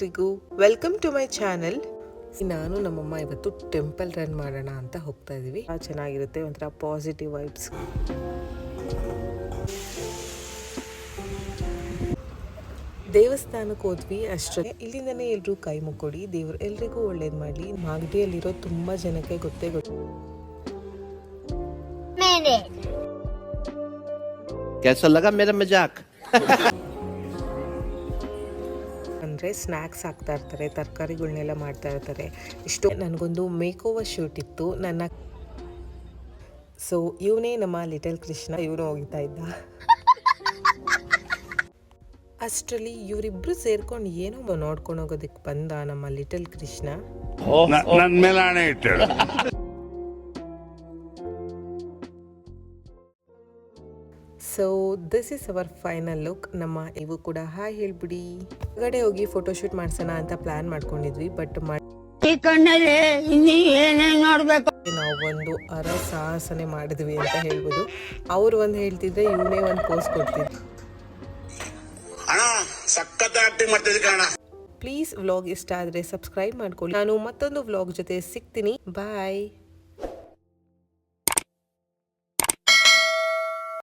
ಎಲ್ರಿಗೂ welcome to my channel. ನಾನು ನಮ್ಮಮ್ಮ ಇವತ್ತು ಟೆಂಪಲ್ ರನ್ ಮಾಡೋಣ ಅಂತ ಹೋಗ್ತಾ ಇದೀವಿ. ಚೆನ್ನಾಗಿರುತ್ತೆ, ಒಂಥರ ಪಾಸಿಟಿವ್ ವೈಬ್ಸ್. ದೇವಸ್ಥಾನಕ್ಕೆ ಹೋದ್ವಿ ಅಷ್ಟೇ. ಇಲ್ಲಿಂದನೇ ಎಲ್ರು ಕೈ ಮುಕ್ಕೊಡಿ, ದೇವ್ರು ಎಲ್ರಿಗೂ ಒಳ್ಳೇದು ಮಾಡಲಿ. ಮಾಗಡಿಯಲ್ಲಿರೋ ತುಂಬಾ ಜನಕ್ಕೆ ಗೊತ್ತೇ ಗೊತ್ತು. कैसा लगा मेरा मजाक? ಅಂದರೆ ಸ್ನ್ಯಾಕ್ಸ್ ಹಾಕ್ತಾ ಇರ್ತಾರೆ, ತರಕಾರಿಗಳನ್ನೆಲ್ಲ ಮಾಡ್ತಾ ಇರ್ತಾರೆ. ಇಷ್ಟು ನನಗೊಂದು ಮೇಕ್ ಓವರ್ ಶೂಟ್ ಇತ್ತು ನನ್ನ. ಸೊ ಇವನೇ ನಮ್ಮ ಲಿಟಲ್ ಕೃಷ್ಣ, ಇವನು ಹೋಗ್ತಾ ಇದ್ದ. ಅಷ್ಟರಲ್ಲಿ ಇವರಿಬ್ರು ಸೇರ್ಕೊಂಡು ಏನೋ ನೋಡ್ಕೊಂಡು ಹೋಗೋದಕ್ಕೆ ಬಂದ ನಮ್ಮ ಲಿಟಲ್ ಕೃಷ್ಣ. ನನ್ನ ಮೇಲೆ ಆಣೆ ಇಟ್ಟಳು. So this is our final look. ನಮ್ಮ ಇವು ಕೂಡ ಹಾಯ್ ಹೇಳ್ಬಿಡಿ. ಹೊರಗಡೆ ಹೋಗಿ ಫೋಟೋಶೂಟ್ ಮಾಡ್ಸೋಣ ಅಂತ ಪ್ಲಾನ್ ಮಾಡ್ಕೊಂಡಿದ್ವಿ, ಬಟ್ ನಾವು ಒಂದು ಸಾಹಸನೆ ಮಾಡಿದ್ವಿ ಅಂತ ಹೇಳ್ಬೋದು. ಅವ್ರು ಒಂದು ಹೇಳ್ತಿದ್ರೆ ಇವನೇ ಒಂದು ಪೋಸ್ ಕೊಡ್ತಿದ್ರು. ಪ್ಲೀಸ್ ವ್ಲಾಗ್ ಇಷ್ಟ ಆದರೆ ಸಬ್ಸ್ಕ್ರೈಬ್ ಮಾಡ್ಕೊಳ್ಳಿ. ನಾನು ಮತ್ತೊಂದು ವ್ಲಾಗ್ ಜೊತೆ ಸಿಗ್ತೀನಿ. ಬಾಯ್.